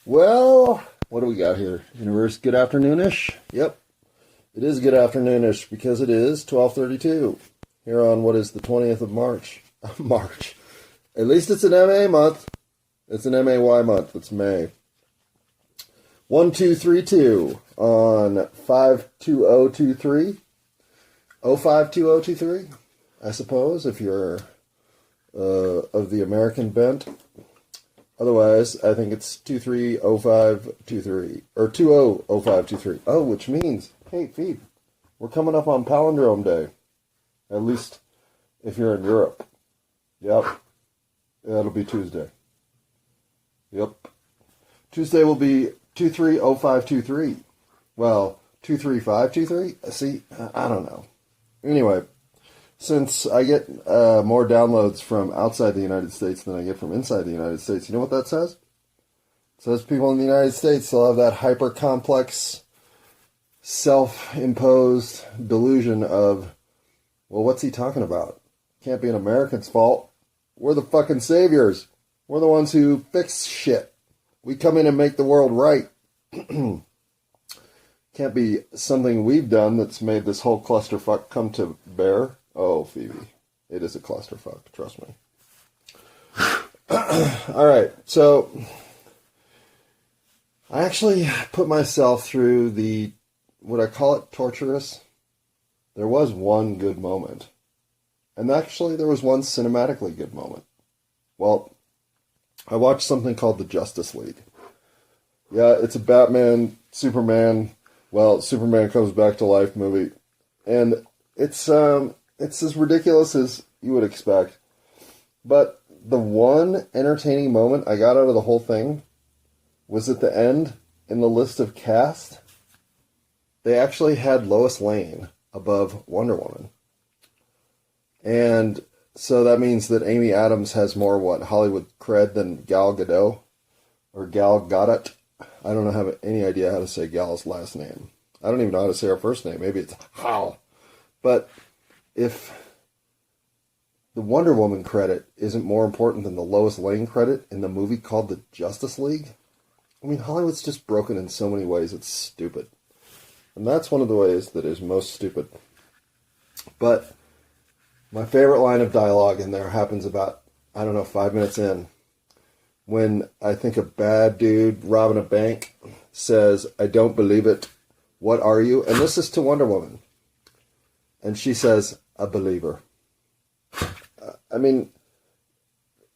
Well, what do we got here? Universe, good afternoonish? Yep, it is good afternoonish because it is 12:32 here on what is the 20th of March. March. At least it's an MA month. It's an MAY month. It's May. 1232 on 52023. 052023, I suppose, if you're of the American bent. Otherwise, I think it's 230523 or 200523. Oh, which means, hey, Phoebe, we're coming up on Palindrome Day. At least if you're in Europe. Yep. That'll be Tuesday. Yep. Tuesday will be 230523. Well, 23523? See, I don't know. Anyway, since I get more downloads from outside the United States than I get from inside the United States, you know what that says? It says people in the United States still have that hyper-complex, self-imposed delusion of, well, what's he talking about? Can't be an American's fault. We're the fucking saviors. We're the ones who fix shit. We come in and make the world right. Can't be something we've done that's made this whole clusterfuck come to bear. Oh, Phoebe, it is a clusterfuck, trust me. All right, so I actually put myself through the, would I call it torturous? There was one good moment. And actually, there was one cinematically good moment. Well, I watched something called the Justice League. Yeah, it's a Batman, Superman, well, Superman comes back to life movie. And it's as ridiculous as you would expect. But the one entertaining moment I got out of the whole thing was at the end, in the list of cast, they actually had Lois Lane above Wonder Woman. And so that means that Amy Adams has more, Hollywood cred than Gal Gadot? Or Gal Gadot? I don't have any idea how to say Gal's last name. I don't even know how to say her first name. Maybe it's Hal. But if the Wonder Woman credit isn't more important than the Lois Lane credit in the movie called The Justice League, I mean, Hollywood's just broken in so many ways, it's stupid. And that's one of the ways that is most stupid. But my favorite line of dialogue in there happens about, 5 minutes in, when I think a bad dude robbing a bank says, "I don't believe it. What are you?" And this is to Wonder Woman. And she says, "A believer." I mean,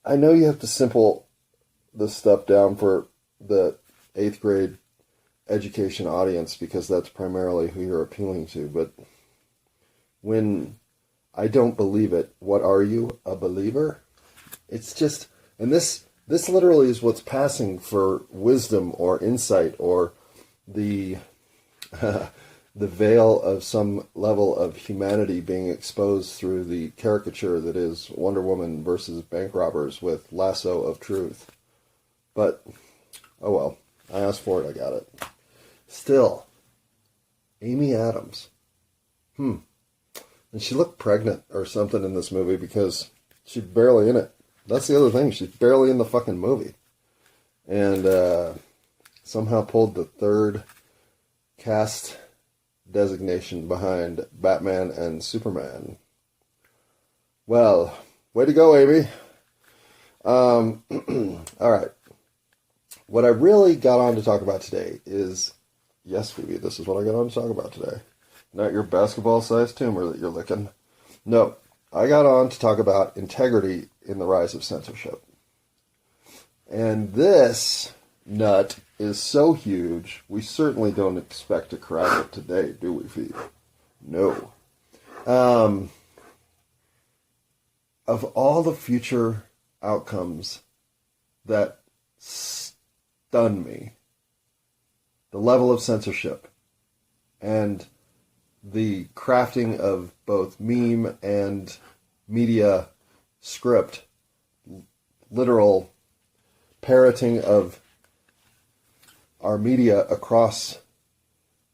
I know you have to simple this stuff down for the 8th grade education audience because that's primarily who you're appealing to. But when I don't believe it, what are you? A believer? It's just, and this literally is what's passing for wisdom or insight or the veil of some level of humanity being exposed through the caricature that is Wonder Woman versus bank robbers with lasso of truth. But, oh well, I asked for it, I got it. Still, Amy Adams. And she looked pregnant or something in this movie because she's barely in it. That's the other thing, she's barely in the fucking movie. And somehow pulled the third cast designation behind Batman and Superman. Well, way to go, Amy. All right. What I really got on to talk about today is, yes, Phoebe, this is what I got on to talk about today. Not your basketball-sized tumor that you're licking. No, I got on to talk about integrity in the rise of censorship. And this nut is so huge, we certainly don't expect to crack it today, do we, Phoebe? No. Of all the future outcomes that stun me, the level of censorship and the crafting of both meme and media script, literal parroting of our media across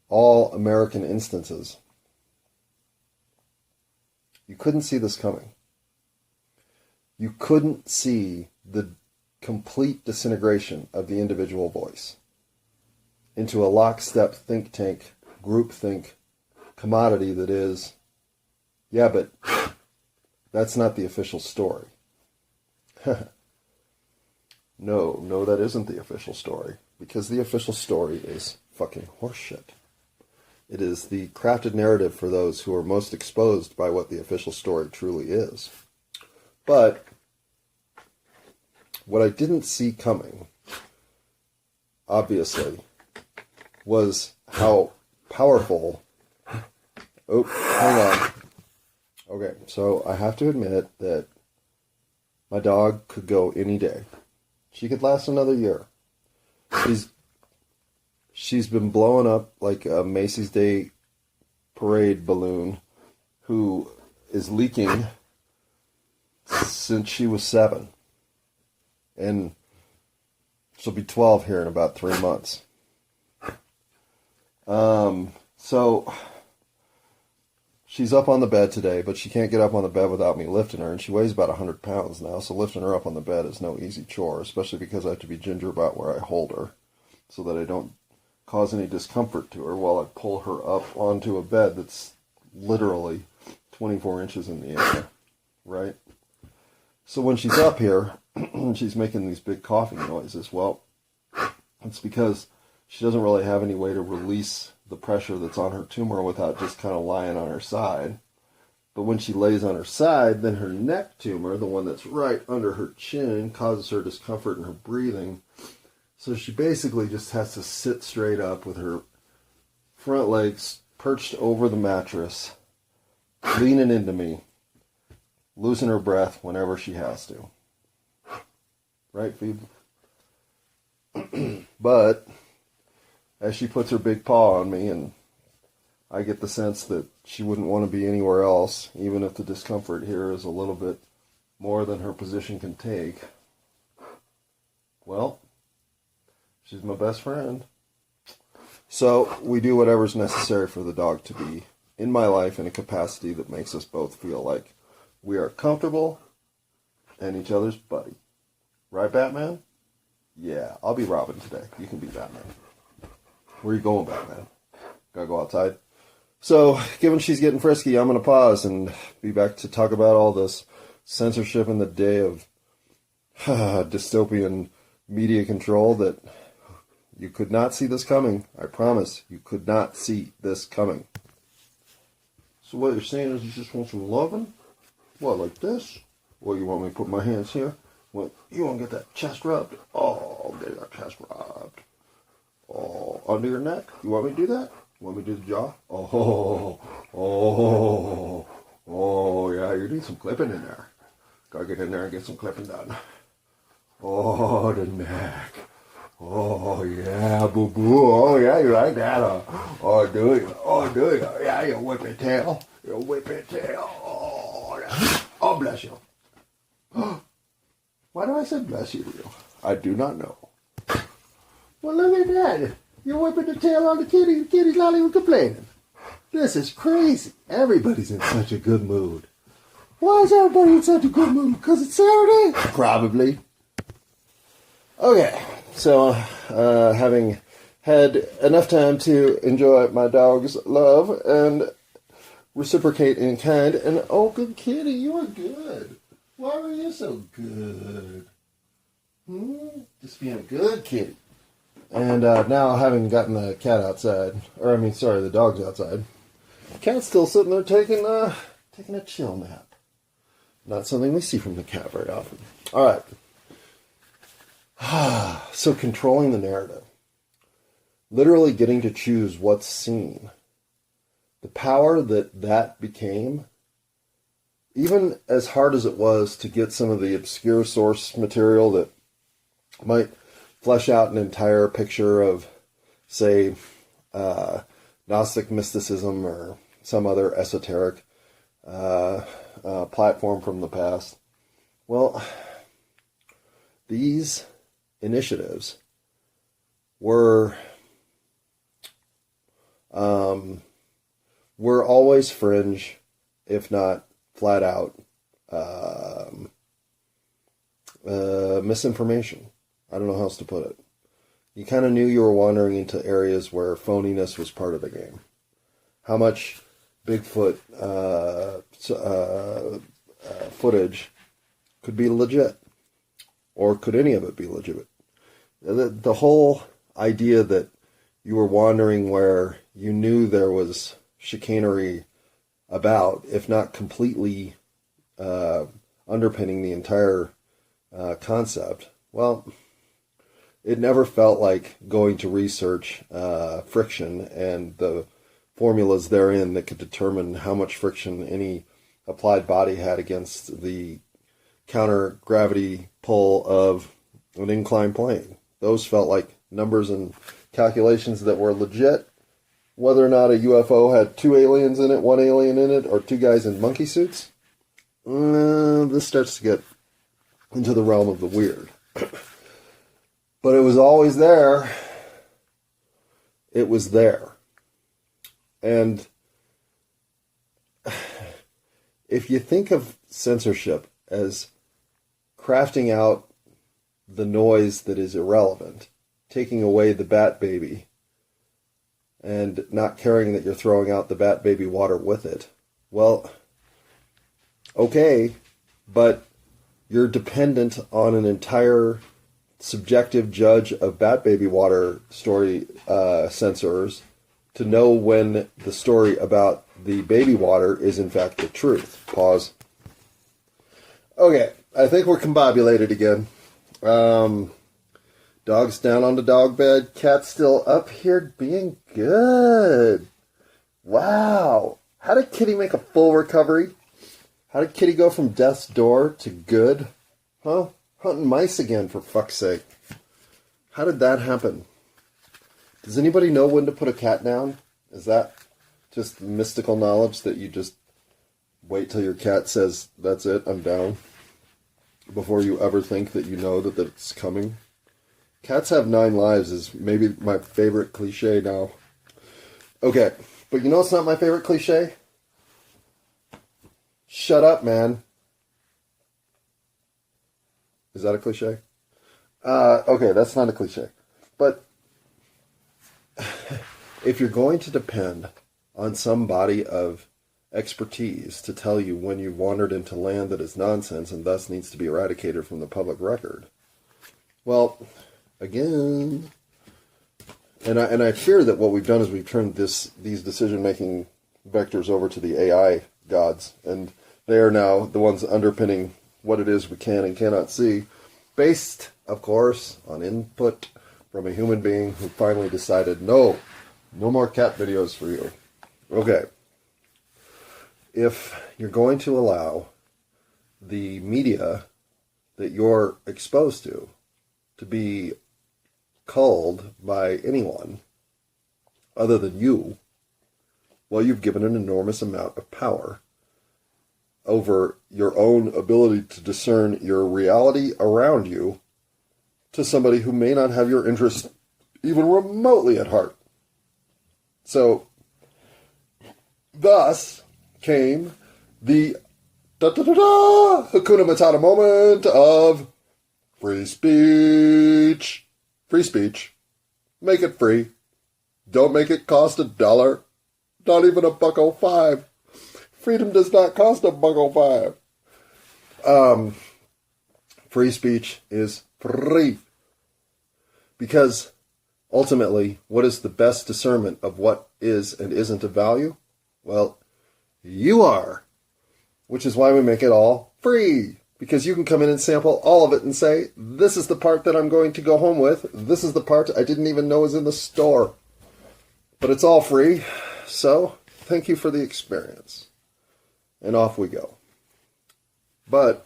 all American instances. You couldn't see this coming. You couldn't see the complete disintegration of the individual voice into a lockstep think tank, groupthink commodity that is, yeah, but that's not the official story. No, that isn't the official story, because the official story is fucking horseshit. It is the crafted narrative for those who are most exposed by what the official story truly is. But what I didn't see coming, obviously, was how powerful... Oh, hang on. Okay, so I have to admit that my dog could go any day. She could last another year. She's been blowing up like a Macy's Day Parade balloon who is leaking since she was 7. And she'll be 12 here in about 3 months. So she's up on the bed today, but she can't get up on the bed without me lifting her, and she weighs about 100 pounds now, so lifting her up on the bed is no easy chore, especially because I have to be ginger about where I hold her so that I don't cause any discomfort to her while I pull her up onto a bed that's literally 24 inches in the air, right? So when she's up here, she's making these big coughing noises. Well, it's because she doesn't really have any way to release the pressure that's on her tumor without just kind of lying on her side. But when she lays on her side, then her neck tumor, the one that's right under her chin, causes her discomfort in her breathing. So she basically just has to sit straight up with her front legs perched over the mattress, leaning into me, losing her breath whenever she has to. Right, Phoebe? But as she puts her big paw on me, and I get the sense that she wouldn't want to be anywhere else, even if the discomfort here is a little bit more than her position can take. Well, she's my best friend. So we do whatever's necessary for the dog to be in my life in a capacity that makes us both feel like we are comfortable and each other's buddy. Right, Batman? Yeah, I'll be Robin today. You can be Batman. Where are you going, Batman? Gotta go outside? So, given she's getting frisky, I'm going to pause and be back to talk about all this censorship in the day of dystopian media control that you could not see this coming. I promise, you could not see this coming. So what you're saying is you just want some loving? What, like this? Or you want me to put my hands here? Well, you want to get that chest rubbed? Oh, get that chest rubbed. Oh, under your neck? You want me to do that? You want me to do the jaw? Oh, yeah, you need some clipping in there. Gotta get in there and get some clipping done. Oh, the neck. Oh, yeah, boo-boo. Oh, yeah, you like that, huh? Oh, do it. Oh, yeah, you whip it tail. You whip it tail. Oh, yeah. Oh, bless you. Why do I say bless you to you? I do not know. Well, look at that. You're whipping the tail on the kitty. The kitty's not even complaining. This is crazy. Everybody's in such a good mood. Why is everybody in such a good mood? Because it's Saturday? Probably. Okay. So, having had enough time to enjoy my dog's love and reciprocate in kind, and oh, good kitty, you are good. Why were you so good? Just being a good kitty. And now, having gotten the cat outside, the dog's outside, the cat's still sitting there taking a chill nap. Not something we see from the cat very often. All right. So controlling the narrative. Literally getting to choose what's seen. The power that became, even as hard as it was to get some of the obscure source material that might flesh out an entire picture of, say, Gnostic mysticism or some other esoteric platform from the past. Well, these initiatives were always fringe, if not flat out misinformation. I don't know how else to put it. You kind of knew you were wandering into areas where phoniness was part of the game. How much Bigfoot footage could be legit? Or could any of it be legitimate? The whole idea that you were wandering where you knew there was chicanery about, if not completely underpinning the entire concept, well, it never felt like going to research friction and the formulas therein that could determine how much friction any applied body had against the counter-gravity pull of an inclined plane. Those felt like numbers and calculations that were legit. Whether or not a UFO had 2 aliens in it, 1 alien in it, or 2 guys in monkey suits, this starts to get into the realm of the weird. But it was always there. It was there. And if you think of censorship as crafting out the noise that is irrelevant, taking away the bat baby, and not caring that you're throwing out the bat baby water with it, well, okay, but you're dependent on an entire subjective judge of bat baby water story censors to know when the story about the baby water is in fact the truth. Pause. Okay, I think we're combobulated again. Dog's down on the dog bed. Cat's still up here being good. Wow. How did Kitty make a full recovery? How did Kitty go from death's door to good? Huh? Hunting mice again, for fuck's sake. How did that happen? Does anybody know when to put a cat down? Is that just mystical knowledge that you just wait till your cat says, that's it, I'm down, before you ever think that you know that it's coming? Cats have 9 lives is maybe my favorite cliche now. Okay, but you know what's not my favorite cliche? Shut up, man. Is that a cliche? Okay, that's not a cliche. But if you're going to depend on some body of expertise to tell you when you've wandered into land that is nonsense and thus needs to be eradicated from the public record, well, again, and I fear that what we've done is we've turned these decision-making vectors over to the AI gods, and they are now the ones underpinning what it is we can and cannot see, based, of course, on input from a human being who finally decided, no more cat videos for you. Okay. If you're going to allow the media that you're exposed to be culled by anyone other than you, well, you've given an enormous amount of power over your own ability to discern your reality around you to somebody who may not have your interest even remotely at heart. So, thus came the Hakuna Matata moment of free speech. Free speech. Make it free. Don't make it cost $1. Not even $1.05. Freedom does not cost $1.05. Free speech is free. Because ultimately, what is the best discernment of what is and isn't of value? Well, you are. Which is why we make it all free. Because you can come in and sample all of it and say, this is the part that I'm going to go home with. This is the part I didn't even know was in the store. But it's all free. So, thank you for the experience. And off we go. But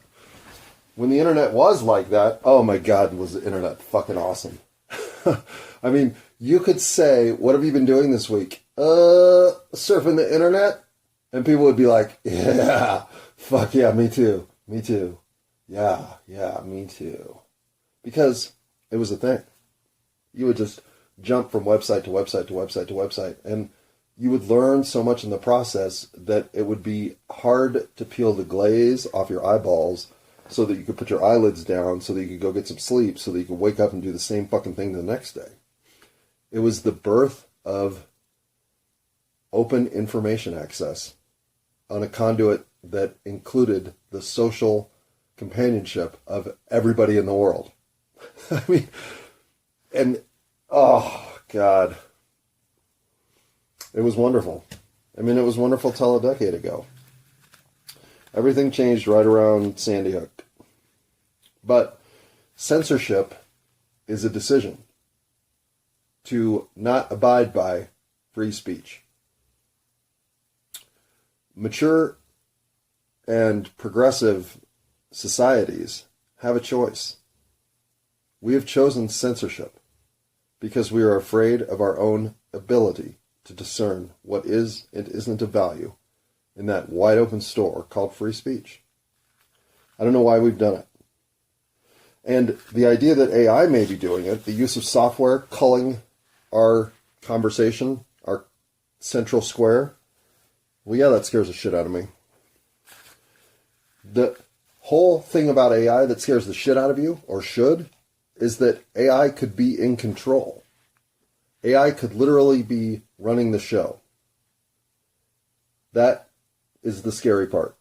when the internet was like that, oh my God, was the internet fucking awesome. I mean, you could say, what have you been doing this week? Surfing the internet? And people would be like, yeah, fuck yeah, me too. Me too. Yeah, me too. Because it was a thing. You would just jump from website to website to website to website. And you would learn so much in the process that it would be hard to peel the glaze off your eyeballs so that you could put your eyelids down, so that you could go get some sleep, so that you could wake up and do the same fucking thing the next day. It was the birth of open information access on a conduit that included the social companionship of everybody in the world. I mean, and, oh, God. It was wonderful. I mean, it was wonderful till a decade ago. Everything changed right around Sandy Hook. But censorship is a decision to not abide by free speech. Mature and progressive societies have a choice. We have chosen censorship because we are afraid of our own ability to discern what is and isn't of value in that wide open store called free speech. I don't know why we've done it. And the idea that AI may be doing it, the use of software culling our conversation, our central square, well, yeah, that scares the shit out of me. The whole thing about AI that scares the shit out of you, or should, is that AI could be in control. AI could literally be running the show. That is the scary part.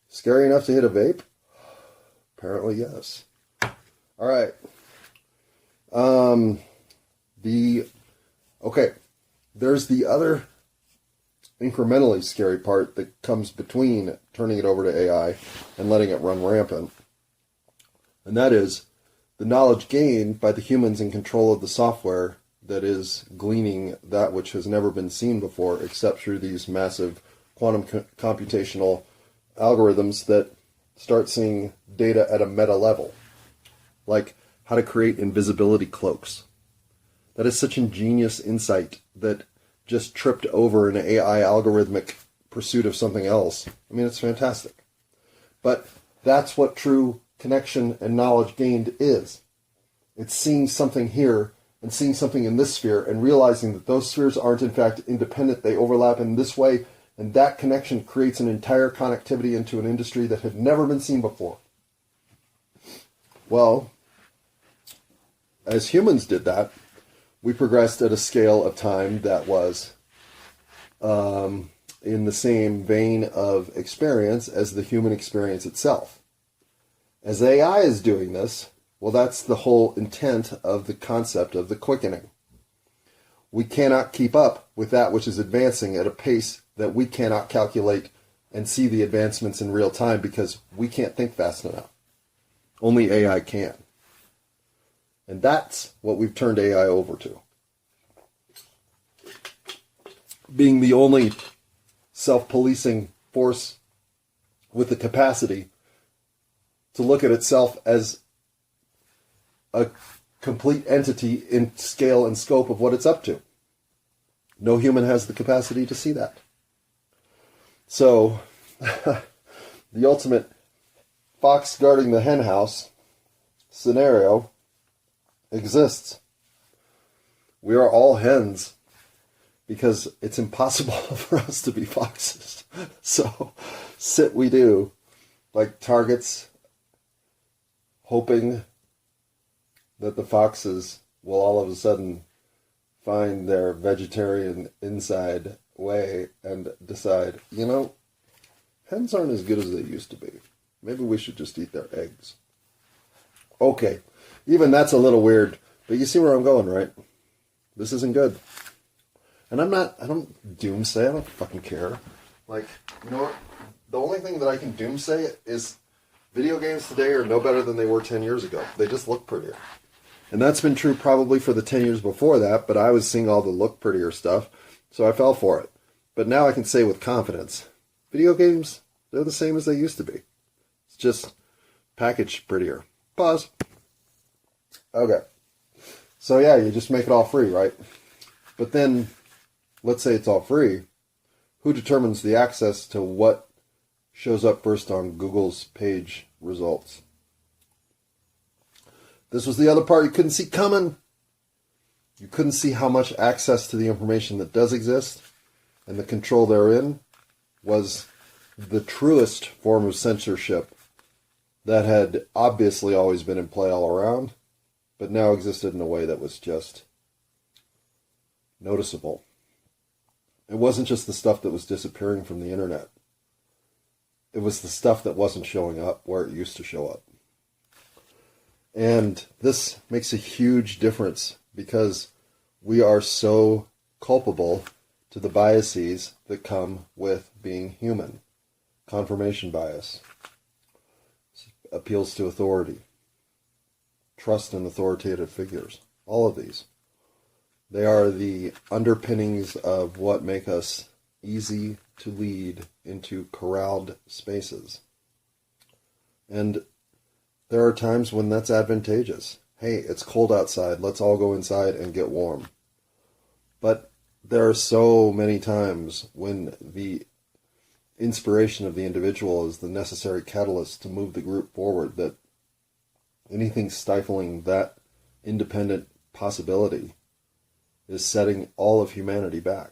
Scary enough to hit a vape? Apparently, yes. All right. Okay. There's the other incrementally scary part that comes between turning it over to AI and letting it run rampant. And that is the knowledge gained by the humans in control of the software that is gleaning that which has never been seen before except through these massive quantum computational algorithms that start seeing data at a meta level. Like how to create invisibility cloaks. That is such ingenious insight that just tripped over an AI algorithmic pursuit of something else. I mean, it's fantastic. But that's what true connection and knowledge gained is. It's seeing something here and seeing something in this sphere and realizing that those spheres aren't in fact independent. They overlap in this way, and that connection creates an entire connectivity into an industry that had never been seen before. Well, as humans did that, we progressed at a scale of time that was in the same vein of experience as the human experience itself. As AI is doing this, well, that's the whole intent of the concept of the quickening. We cannot keep up with that which is advancing at a pace that we cannot calculate and see the advancements in real time because we can't think fast enough. Only AI can. And that's what we've turned AI over to. Being the only self-policing force with the capacity to look at itself as a complete entity in scale and scope of what it's up to. No human has the capacity to see that. So, the ultimate fox guarding the hen house scenario exists. We are all hens because it's impossible for us to be foxes. So, sit we do, like targets, hoping that the foxes will all of a sudden find their vegetarian inside way and decide, you know, hens aren't as good as they used to be. Maybe we should just eat their eggs. Okay, even that's a little weird, but you see where I'm going, right? This isn't good. And I don't doomsay, I don't fucking care. Like, you know what? The only thing that I can doomsay is video games today are no better than they were 10 years ago. They just look prettier. And that's been true probably for the 10 years before that, but I was seeing all the look prettier stuff, so I fell for it. But now I can say with confidence, video games, they're the same as they used to be. It's just packaged prettier. Pause. Okay. So yeah, you just make it all free, right? But then, let's say it's all free. Who determines the access to what shows up first on Google's page results? This was the other part you couldn't see coming. You couldn't see how much access to the information that does exist and the control therein was the truest form of censorship that had obviously always been in play all around, but now existed in a way that was just noticeable. It wasn't just the stuff that was disappearing from the internet. It was the stuff that wasn't showing up where it used to show up. And this makes a huge difference because we are so culpable to the biases that come with being human. Confirmation bias, appeals to authority, trust in authoritative figures, all of these. They are the underpinnings of what make us easy to lead into corralled spaces. And there are times when that's advantageous. Hey, it's cold outside, let's all go inside and get warm. But there are so many times when the inspiration of the individual is the necessary catalyst to move the group forward, that anything stifling that independent possibility is setting all of humanity back.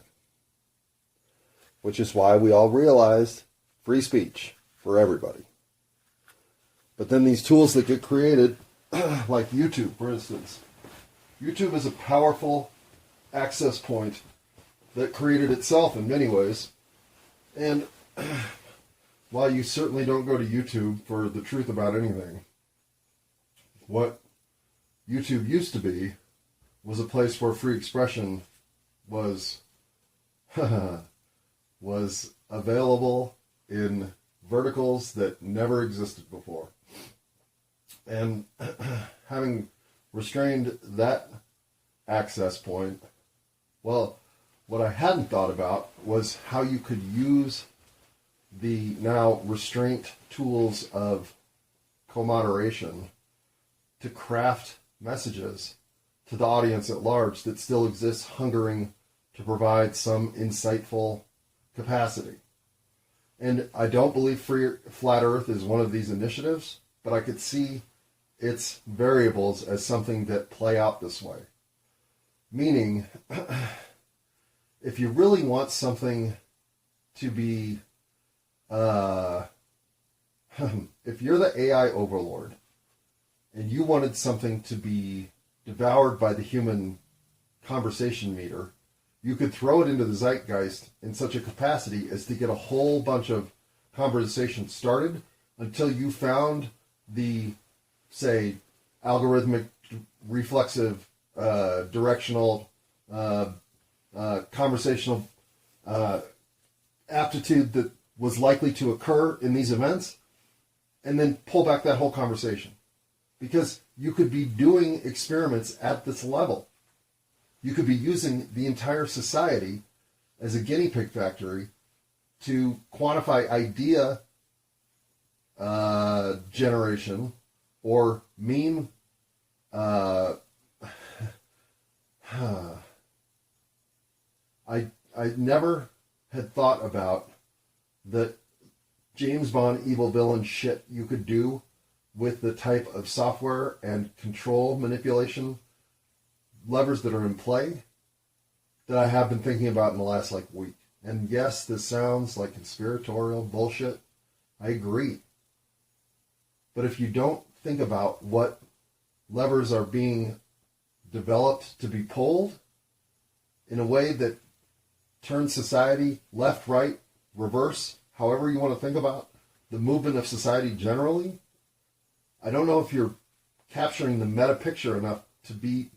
Which is why we all realized free speech for everybody. But then these tools that get created, like YouTube, for instance. YouTube is a powerful access point that created itself in many ways. And while you certainly don't go to YouTube for the truth about anything, what YouTube used to be was a place where free expression was was available in verticals that never existed before. And having restrained that access point, well, what I hadn't thought about was how you could use the now restraint tools of co-moderation to craft messages to the audience at large that still exists hungering to provide some insightful capacity. And I don't believe Flat Earth is one of these initiatives, but I could see its variables as something that play out this way. Meaning, if you really want something to be, if you're the AI overlord and you wanted something to be devoured by the human conversation meter, you could throw it into the zeitgeist in such a capacity as to get a whole bunch of conversation started until you found the, say, algorithmic, reflexive, directional, conversational aptitude that was likely to occur in these events, and then pull back that whole conversation. Because you could be doing experiments at this level. You could be using the entire society as a guinea pig factory to quantify idea generation or meme I never had thought about the James Bond evil villain shit you could do with the type of software and control manipulation levers that are in play that I have been thinking about in the last week. And yes, this sounds like conspiratorial bullshit. I agree. But if you don't think about what levers are being developed to be pulled in a way that turns society left, right, reverse, however you want to think about the movement of society generally, I don't know if you're capturing the meta picture enough to be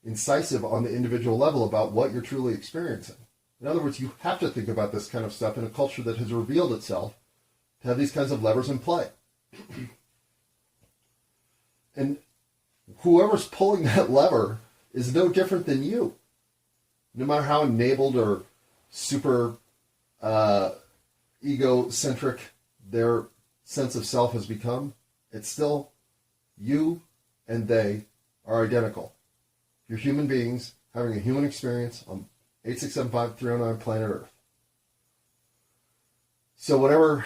incisive on the individual level about what you're truly experiencing. In other words, you have to think about this kind of stuff in a culture that has revealed itself to have these kinds of levers in play. And whoever's pulling that lever is no different than you. No matter how enabled or super egocentric their sense of self has become, it's still you and they are identical. You're human beings having a human experience on 8675309 planet Earth. So whatever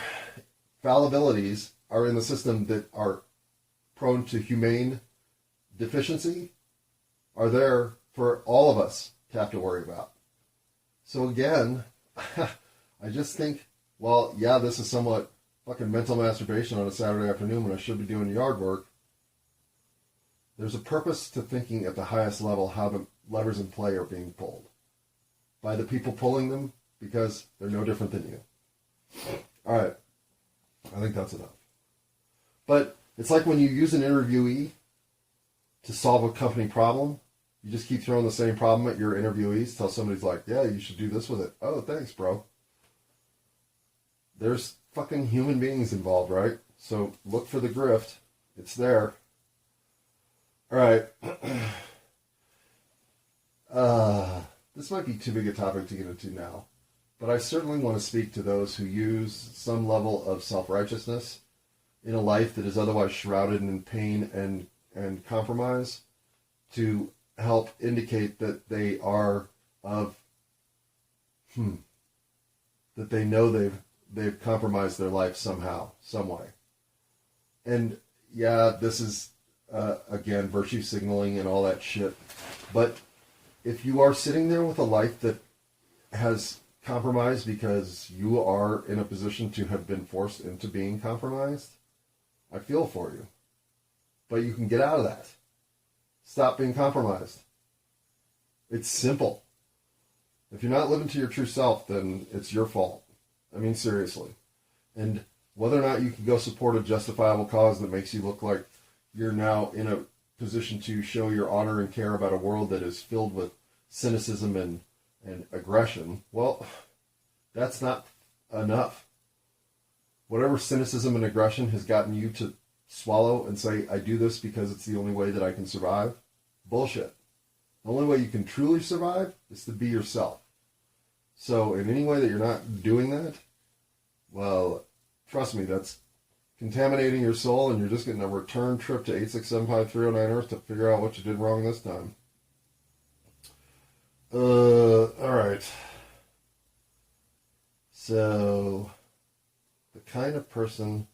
fallibilities are in the system that are prone to humane deficiency are there for all of us to have to worry about. So again, I just think, well, yeah, this is somewhat fucking mental masturbation on a Saturday afternoon when I should be doing yard work. There's a purpose to thinking at the highest level how the levers in play are being pulled by the people pulling them, because they're no different than you. All right. I think that's enough. But it's like when you use an interviewee to solve a company problem, you just keep throwing the same problem at your interviewees till somebody's like, yeah, you should do this with it. Oh, thanks, bro. There's fucking human beings involved, right? So look for the grift. It's there. All right. This might be too big a topic to get into now, but I certainly want to speak to those who use some level of self-righteousness in a life that is otherwise shrouded in pain and compromise to help indicate that they are of, that they know they've compromised their life somehow, some way. And yeah, this is, again, virtue signaling and all that shit. But if you are sitting there with a life that has compromised because you are in a position to have been forced into being compromised, I feel for you. But you can get out of that. Stop being compromised. It's simple. If you're not living to your true self, then it's your fault. I mean, seriously. And whether or not you can go support a justifiable cause that makes you look like you're now in a position to show your honor and care about a world that is filled with cynicism and aggression, well, that's not enough. Whatever cynicism and aggression has gotten you to swallow and say, I do this because it's the only way that I can survive, bullshit. The only way you can truly survive is to be yourself. So in any way that you're not doing that, well, trust me, that's contaminating your soul, and you're just getting a return trip to 8675309 Earth to figure out what you did wrong this time. Alright. So, the kind of person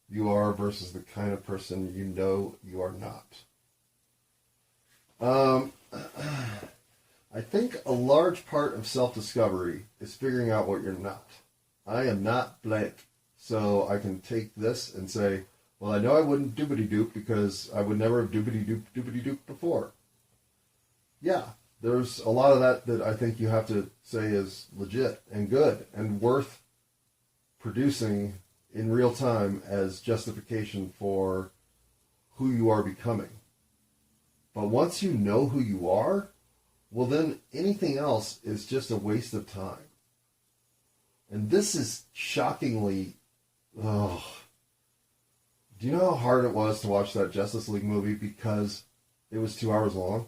you are versus the kind of person you know you are not. I think a large part of self-discovery is figuring out what you're not. I am not blank. So I can take this and say, well, I know I wouldn't doobity-doop because I would never have doobity-doop before. Yeah, there's a lot of that I think you have to say is legit and good and worth producing in real time as justification for who you are becoming. But once you know who you are, well, then anything else is just a waste of time. And this is shockingly... Oh, do you know how hard it was to watch that Justice League movie because it was 2 hours long?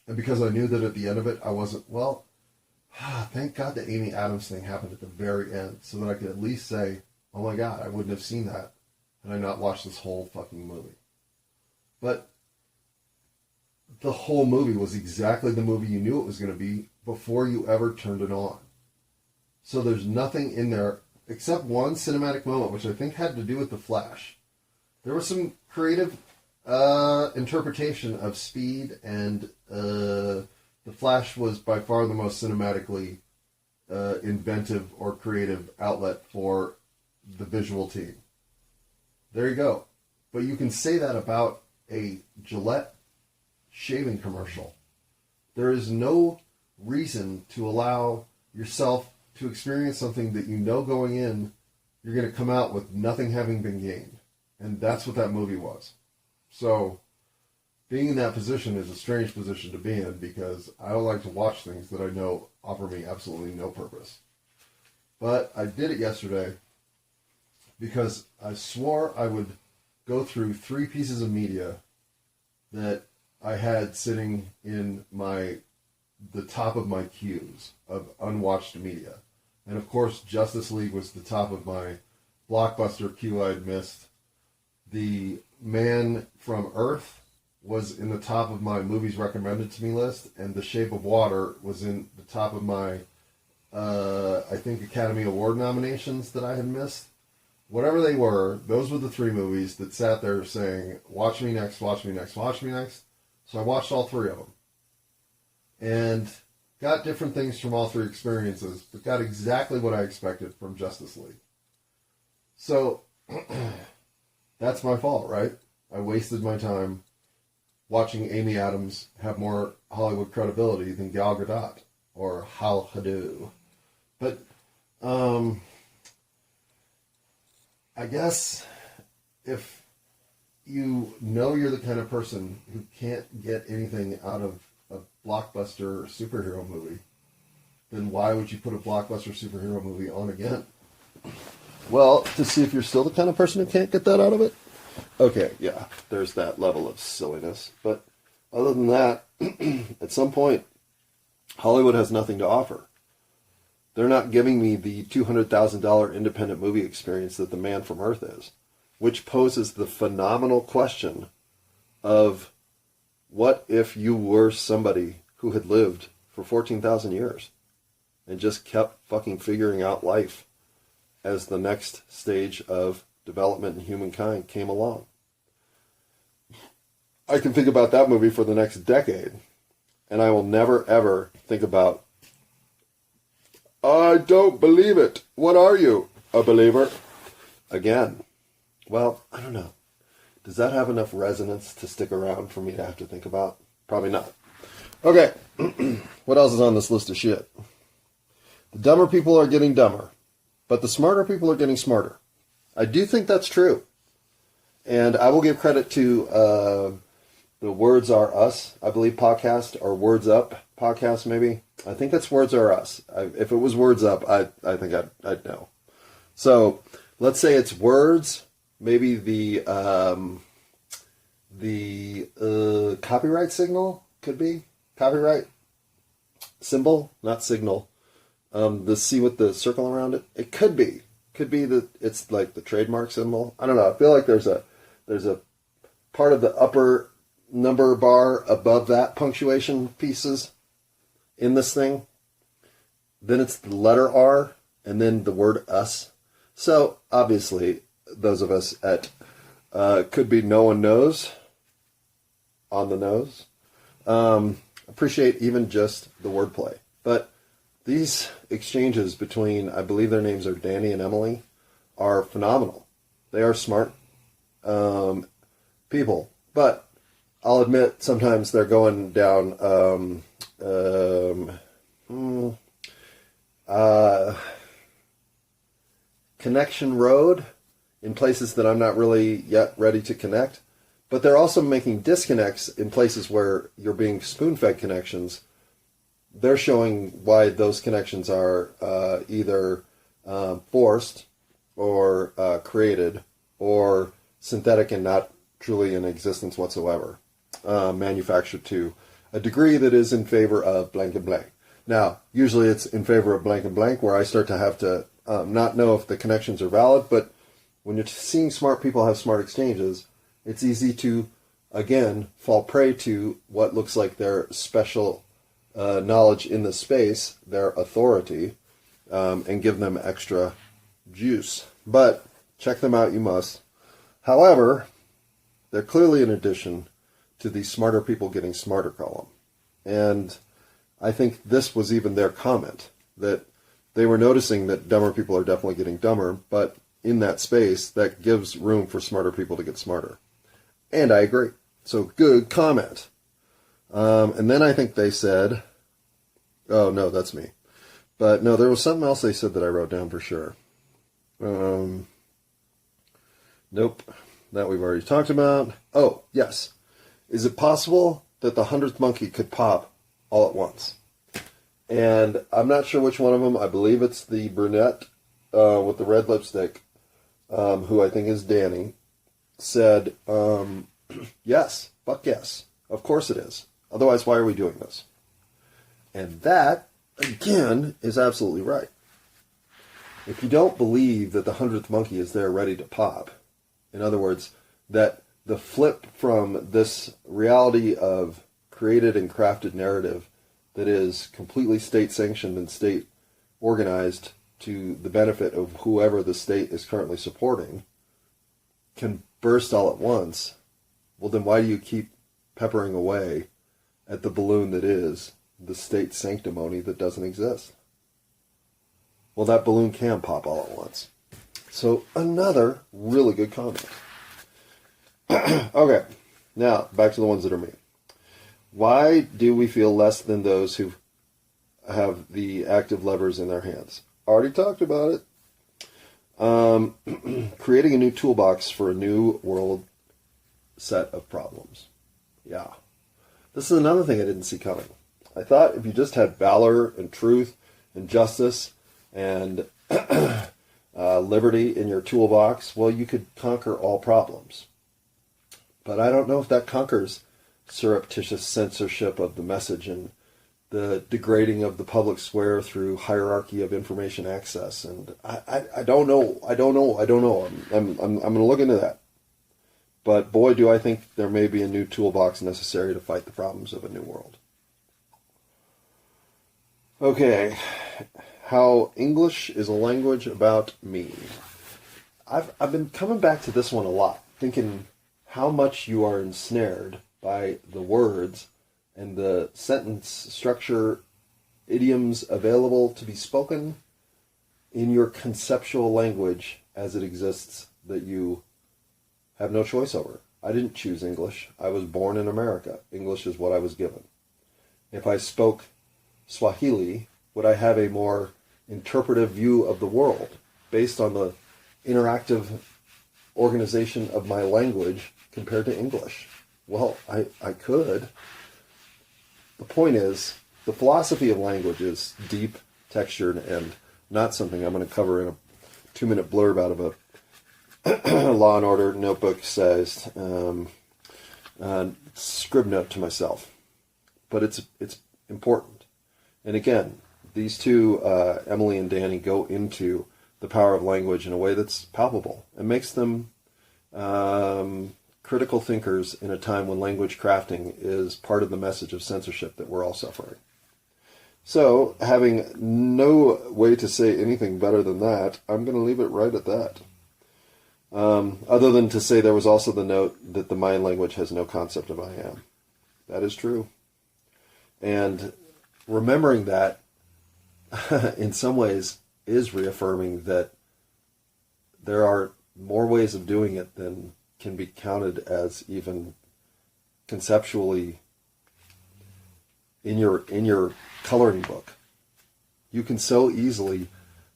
And because I knew that at the end of it, I wasn't, well, thank God the Amy Adams thing happened at the very end so that I could at least say, oh my God, I wouldn't have seen that had I not watched this whole fucking movie. But the whole movie was exactly the movie you knew it was going to be before you ever turned it on. So there's nothing in there except one cinematic moment, which I think had to do with the Flash. There was some creative interpretation of speed, and the Flash was by far the most cinematically inventive or creative outlet for the visual team. There you go. But you can say that about a Gillette shaving commercial. There is no reason to allow yourself to experience something that you know going in, you're going to come out with nothing having been gained. And that's what that movie was. So, being in that position is a strange position to be in because I don't like to watch things that I know offer me absolutely no purpose. But I did it yesterday because I swore I would go through 3 pieces of media that I had sitting in the top of my queues of unwatched media. And of course, Justice League was the top of my blockbuster queue I'd missed. The Man from Earth was in the top of my movies recommended to me list, and The Shape of Water was in the top of my, I think, Academy Award nominations that I had missed. Whatever they were, those were the 3 movies that sat there saying, watch me next, watch me next, watch me next. So I watched all 3 of them. And got different things from all three experiences, but got exactly what I expected from Justice League. So, that's my fault, right? I wasted my time watching Amy Adams have more Hollywood credibility than Gal Gadot or Hal Hadou. But, I guess if you know you're the kind of person who can't get anything out of a blockbuster superhero movie, then why would you put a blockbuster superhero movie on again? Well, to see if you're still the kind of person who can't get that out of it? Okay, yeah, there's that level of silliness. But other than that, at some point, Hollywood has nothing to offer. They're not giving me the $200,000 independent movie experience that The Man from Earth is, which poses the phenomenal question of what if you were somebody who had lived for 14,000 years and just kept fucking figuring out life as the next stage of development in humankind came along. I can think about that movie for the next decade, and I will never, ever think about, I don't believe it. What are you? A believer? Again. Well, I don't know. Does that have enough resonance to stick around for me to have to think about? Probably not. Okay. What else is on this list of shit? The dumber people are getting dumber, but the smarter people are getting smarter. I do think that's true. And I will give credit to the Words Are Us, I believe, podcast, or Words Up podcast, maybe. I think that's Words Are Us. If it was Words Up, I think I'd know. So let's say it's words, maybe the copyright signal could be copyright symbol, not signal. The C with the circle around it. It could be that it's like the trademark symbol. I don't know. I feel like there's a part of the upper number bar above that punctuation pieces in this thing. Then it's the letter R and then the word us. So obviously those of us at could be no one knows on the nose appreciate even just the wordplay. But these exchanges between, I believe their names are Dani and Emily, are phenomenal. They are smart people. But I'll admit sometimes they're going down connection road in places that I'm not really yet ready to connect. But they're also making disconnects in places where you're being spoon-fed connections. They're showing why those connections are either forced or created or synthetic and not truly in existence whatsoever. Manufactured to a degree that is in favor of blank and blank. Now, usually it's in favor of blank and blank where I start to have to not know if the connections are valid, but when you're seeing smart people have smart exchanges, it's easy to, again, fall prey to what looks like their special knowledge in the space, their authority, and give them extra juice. But check them out, you must. However, they're clearly an addition to the smarter people getting smarter column. And I think this was even their comment, that they were noticing that dumber people are definitely getting dumber, but in that space, that gives room for smarter people to get smarter. And I agree. So good comment. And then I think they said, oh no, that's me. But no, there was something else they said that I wrote down for sure. Nope. That we've already talked about. Oh, yes. Is it possible that the 100th monkey could pop all at once? And I'm not sure which one of them. I believe it's the brunette with the red lipstick, who I think is Dani, said, yes, fuck yes. Of course it is. Otherwise, why are we doing this? And that, again, is absolutely right. If you don't believe that the 100th monkey is there ready to pop, in other words, that the flip from this reality of created and crafted narrative that is completely state-sanctioned and state-organized to the benefit of whoever the state is currently supporting can burst all at once, well then why do you keep peppering away at the balloon that is the state sanctimony that doesn't exist. Well, that balloon can pop all at once. So another really good comment. Okay, now back to the ones that are me. Why do we feel less than those who have the active levers in their hands? Already talked about it. Creating a new toolbox for a new world set of problems. Yeah. This is another thing I didn't see coming. I thought if you just had valor and truth and justice and liberty in your toolbox, well, you could conquer all problems. But I don't know if that conquers surreptitious censorship of the message and the degrading of the public square through hierarchy of information access. And I don't know. I'm going to look into that. But boy, do I think there may be a new toolbox necessary to fight the problems of a new world. Okay, how English is a language about me. I've been coming back to this one a lot, thinking how much you are ensnared by the words and the sentence structure, idioms available to be spoken in your conceptual language as it exists that you have no choice over. I didn't choose English. I was born in America. English is what I was given. If I spoke Swahili, would I have a more interpretive view of the world based on the interactive organization of my language compared to English? Well, I could. The point is, the philosophy of language is deep, textured, and not something I'm going to cover in a 2-minute blurb out of a Law and Order notebook-sized scrib note to myself. But it's important. And again, these two, Emily and Dani, go into the power of language in a way that's palpable. It makes them critical thinkers in a time when language crafting is part of the message of censorship that we're all suffering. So, having no way to say anything better than that, I'm going to leave it right at that. Other than to say there was also the note that the Mayan language has no concept of I am. That is true. And remembering that, in some ways, is reaffirming that there are more ways of doing it than can be counted as even conceptually in your coloring book. You can so easily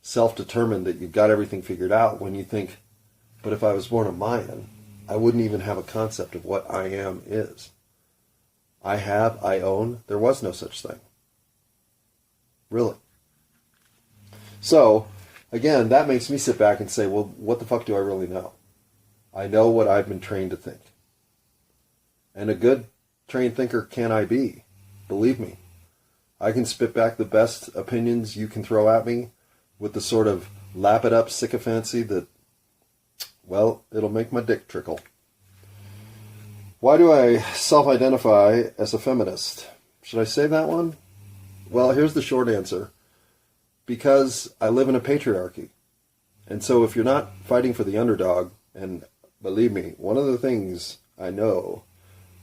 self-determine that you've got everything figured out when you think, but if I was born a Mayan, I wouldn't even have a concept of what I am is. I have, I own, there was no such thing. Really. So, again, that makes me sit back and say, well, what the fuck do I really know? I know what I've been trained to think. And a good trained thinker can I be. Believe me. I can spit back the best opinions you can throw at me with the sort of lap-it-up sycophancy that, well, it'll make my dick trickle. Why do I self-identify as a feminist? Should I say that one? Well, here's the short answer. Because I live in a patriarchy. And so if you're not fighting for the underdog, and believe me, one of the things I know,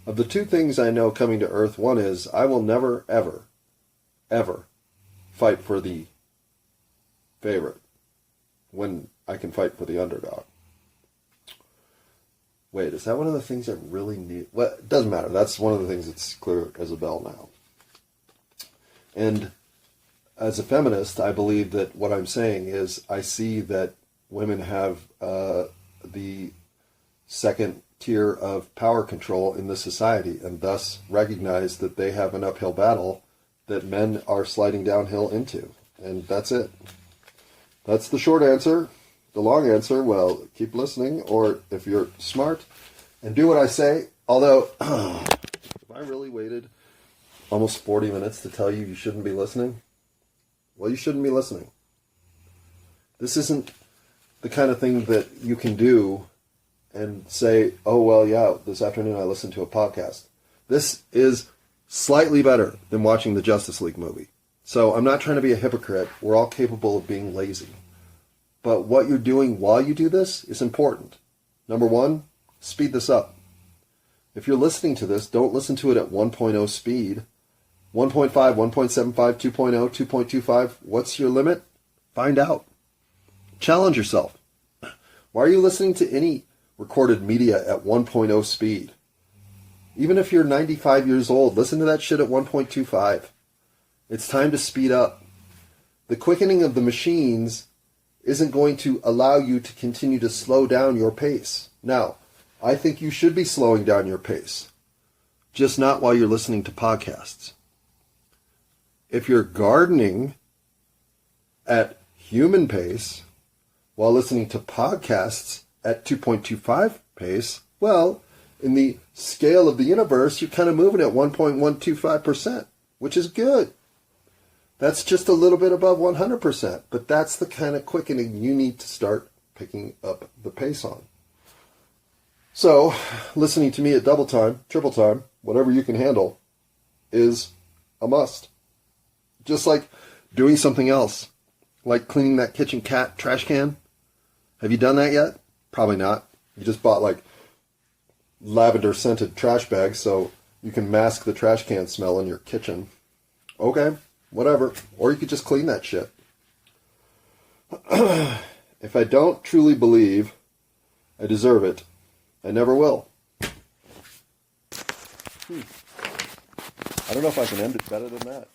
of the two things I know coming to Earth, one is I will never, ever, ever fight for the favorite when I can fight for the underdog. Wait, is that one of the things I really need? Well, it doesn't matter. That's one of the things that's clear as a bell now. And as a feminist, I believe that what I'm saying is I see that women have the second tier of power control in this society, and thus recognize that they have an uphill battle that men are sliding downhill into. And that's it. That's the short answer. The long answer, well, keep listening, or if you're smart and do what I say, although if I really waited almost 40 minutes to tell you you shouldn't be listening, well, you shouldn't be listening. This isn't the kind of thing that you can do and say, oh, well, yeah, this afternoon I listened to a podcast. This is slightly better than watching the Justice League movie. So I'm not trying to be a hypocrite. We're all capable of being lazy. But what you're doing while you do this is important. Number one, speed this up. If you're listening to this, don't listen to it at 1.0 speed. 1.5, 1.75, 2.0, 2.25. What's your limit? Find out. Challenge yourself. Why are you listening to any recorded media at 1.0 speed? Even if you're 95 years old, listen to that shit at 1.25. It's time to speed up. The quickening of the machines isn't going to allow you to continue to slow down your pace. Now, I think you should be slowing down your pace, just not while you're listening to podcasts. If you're gardening at human pace while listening to podcasts at 2.25 pace, well, in the scale of the universe, you're kind of moving at 1.125%, which is good. That's just a little bit above 100%, but that's the kind of quickening you need to start picking up the pace on. So, listening to me at double time, triple time, whatever you can handle, is a must. Just like doing something else, like cleaning that kitchen cat trash can. Have you done that yet? Probably not. You just bought like lavender scented trash bags so you can mask the trash can smell in your kitchen. Okay. Whatever. Or you could just clean that shit. If I don't truly believe I deserve it, I never will. I don't know if I can end it better than that.